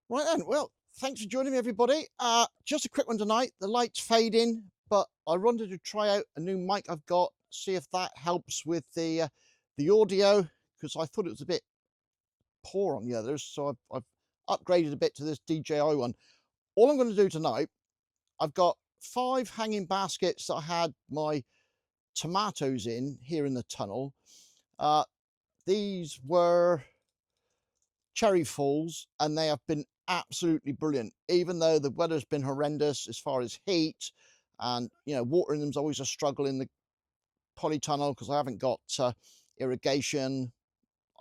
Right then, well, thanks for joining me, everybody. Just a quick one tonight. The light's fading, but I wanted to try out a new mic I've got, see if that helps with the audio, because I thought it was a bit poor on the others. So I've upgraded a bit to this DJI one. All I'm going to do tonight, I've got 5 hanging baskets that I had my tomatoes in here in the tunnel. Uh, these were cherry falls and they have been absolutely brilliant, even though the weather's been horrendous as far as heat. And watering them's always a struggle in the polytunnel because I haven't got irrigation.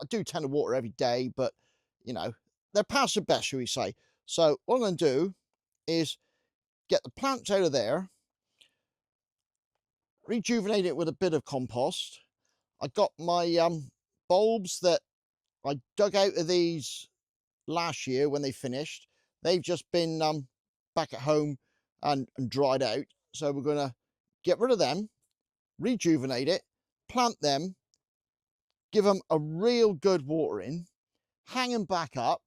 I do tend to water every day, but you know they're past the best, shall we say. So what I'm going to do is get the plants out of there, rejuvenate it with a bit of compost. I got my bulbs that I dug out of these last year when they finished. They've just been back at home and dried out. So we're going to get rid of them, rejuvenate it, plant them, give them a real good watering, hang them back up.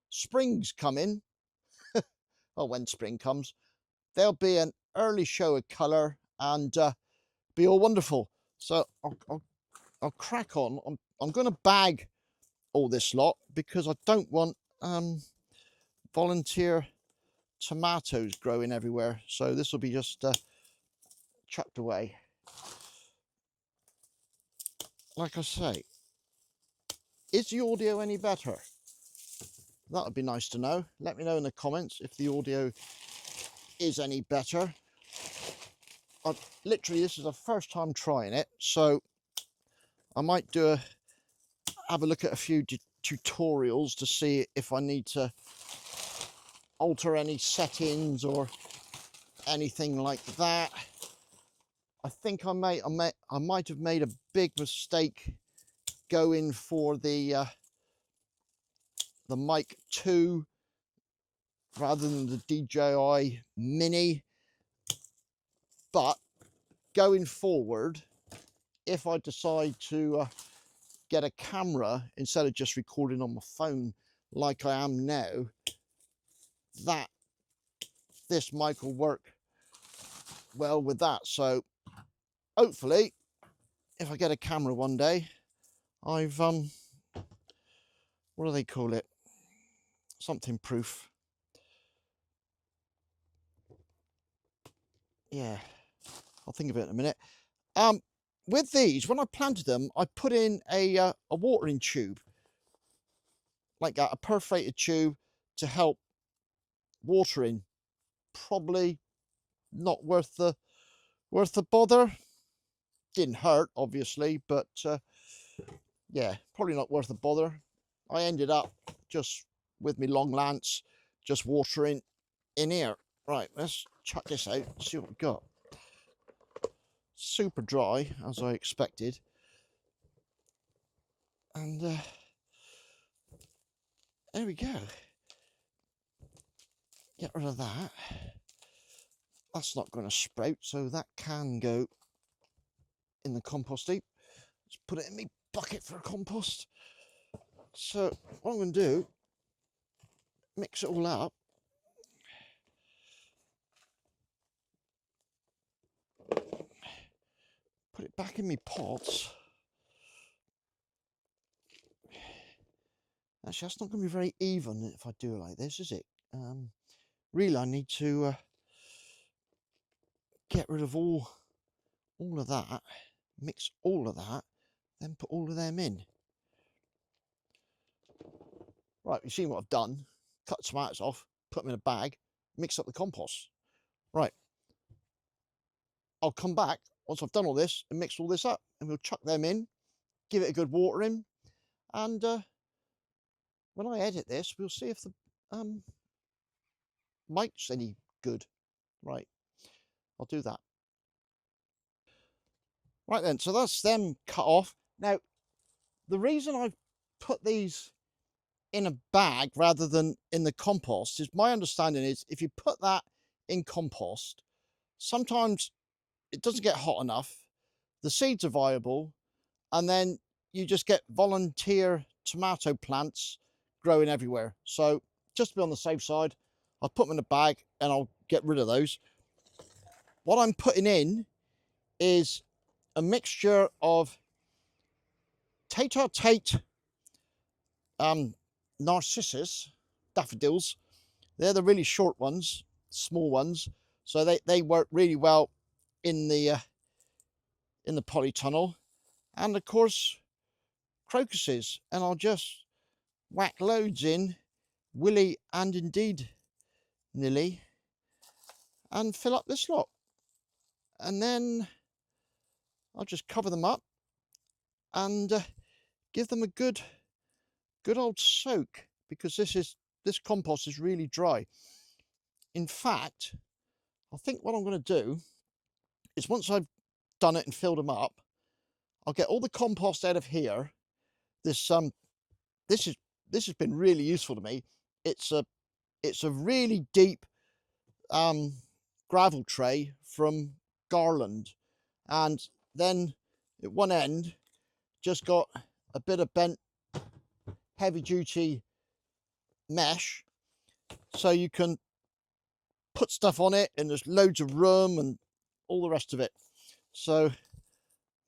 Spring's coming. Oh, when spring comes, there'll be an early show of colour and be all wonderful. So I'll crack on. I'm going to bag all this lot because I don't want volunteer tomatoes growing everywhere, so this will be just chucked away. Like I say, is the audio any better? That would be nice to know. Let me know in the comments if the audio is any better. Literally, this is the first time trying it, so I might have a look at a few tutorials to see if I need to alter any settings or anything like that. I think I might have made a big mistake going for the Mic 2 rather than the DJI Mini. But going forward, if I decide to get a camera instead of just recording on my phone like I am now, that this mic will work well with that. So hopefully, if I get a camera one day, I've what do they call it? Something proof. Yeah, I'll think of it in a minute. With these, when I planted them, I put in a watering tube, like a perforated tube to help watering. Probably not worth the bother. Didn't hurt, obviously, but yeah, probably not worth the bother. I ended up just with my long lance, just watering in here. Right, let's chuck this out, see what we've got. Super dry, as I expected. And there we go. Get rid of that. That's not going to sprout, so that can go in the compost heap. Let's put it in my bucket for compost. So what I'm going to do, mix it all up. Put it back in my pots. Actually, that's not going to be very even if I do it like this, is it? Really, I need to get rid of all of that, mix all of that, then put all of them in. Right, you've seen what I've done. Cut the tomatoes off, put them in a bag, mix up the compost. Right, I'll come back once I've done all this and mixed all this up, and we'll chuck them in, give it a good watering, and when I edit this, we'll see if the mic's any good. Right, I'll do that. Right then, so that's them cut off. Now, the reason I've put these in a bag rather than in the compost is my understanding is if you put that in compost, sometimes it doesn't get hot enough, the seeds are viable, and then you just get volunteer tomato plants growing everywhere. So just to be on the safe side, I'll put them in a bag and I'll get rid of those. What I'm putting in is a mixture of Tete-a-Tete narcissus daffodils. They're the really short ones, small ones, so they work really well in the polytunnel. And of course crocuses, and I'll just whack loads in, willy and indeed nilly, and fill up this lot, and then I'll just cover them up and give them a good old soak, because this compost is really dry. In fact, I think what I'm going to do is, once I've done it and filled them up, I'll get all the compost out of here. This has been really useful to me. It's a really deep gravel tray from Garland, and then at one end just got a bit of bent heavy duty mesh, so you can put stuff on it and there's loads of room and all the rest of it. So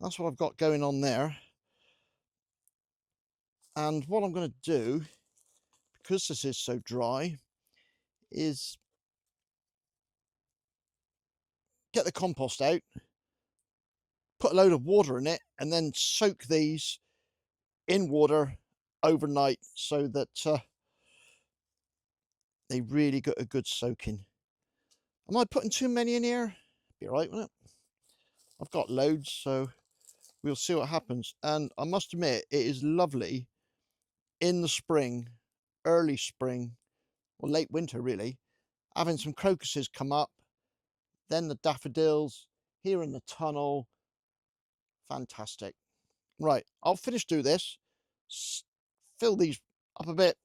that's what I've got going on there. And what I'm going to do, because this is so dry, is get the compost out, put a load of water in it, and then soak these in water overnight, so that they really got a good soaking. Am I putting too many in here? Be all right, won't it? I've got loads, so we'll see what happens. And I must admit, it is lovely in the spring, early spring, or late winter really, having some crocuses come up, then the daffodils here in the tunnel. Fantastic. Right, I'll finish do this, fill these up a bit,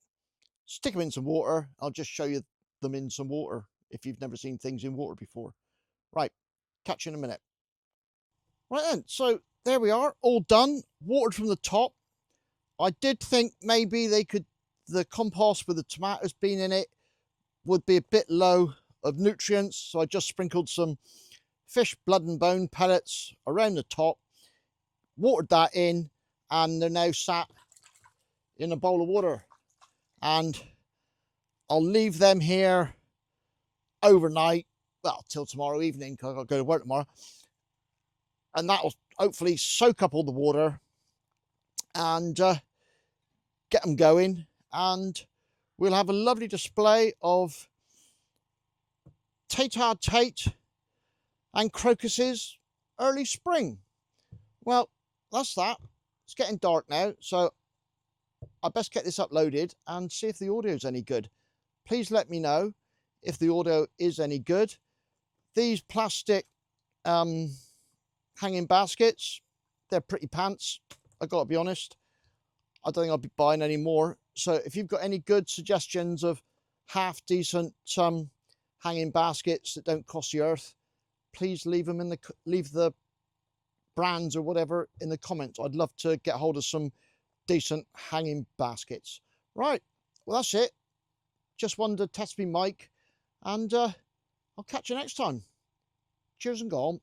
stick them in some water. I'll just show you them in some water if you've never seen things in water before. Right, catch you in a minute. Right then, so there we are, all done, watered from the top. I did think maybe the compost with the tomatoes being in it would be a bit low of nutrients, so I just sprinkled some fish blood and bone pellets around the top, watered that in, and they're now sat in a bowl of water, and I'll leave them here overnight, well, till tomorrow evening, because I'll go to work tomorrow, and that'll hopefully soak up all the water and get them going, and we'll have a lovely display of Tete-a-Tete and crocuses early spring. Well, that's that. It's getting dark now, so I best get this uploaded and see if the audio is any good. Please let me know if the audio is any good. These plastic hanging baskets, they're pretty pants, I gotta be honest. I don't think I'll be buying any more. So if you've got any good suggestions of half decent hanging baskets that don't cost the earth, please leave them in leave the brands or whatever in the comments. I'd love to get hold of some decent hanging baskets. Right, well that's it. Just wanted to test me mic, and I'll catch you next time. Cheers and go on.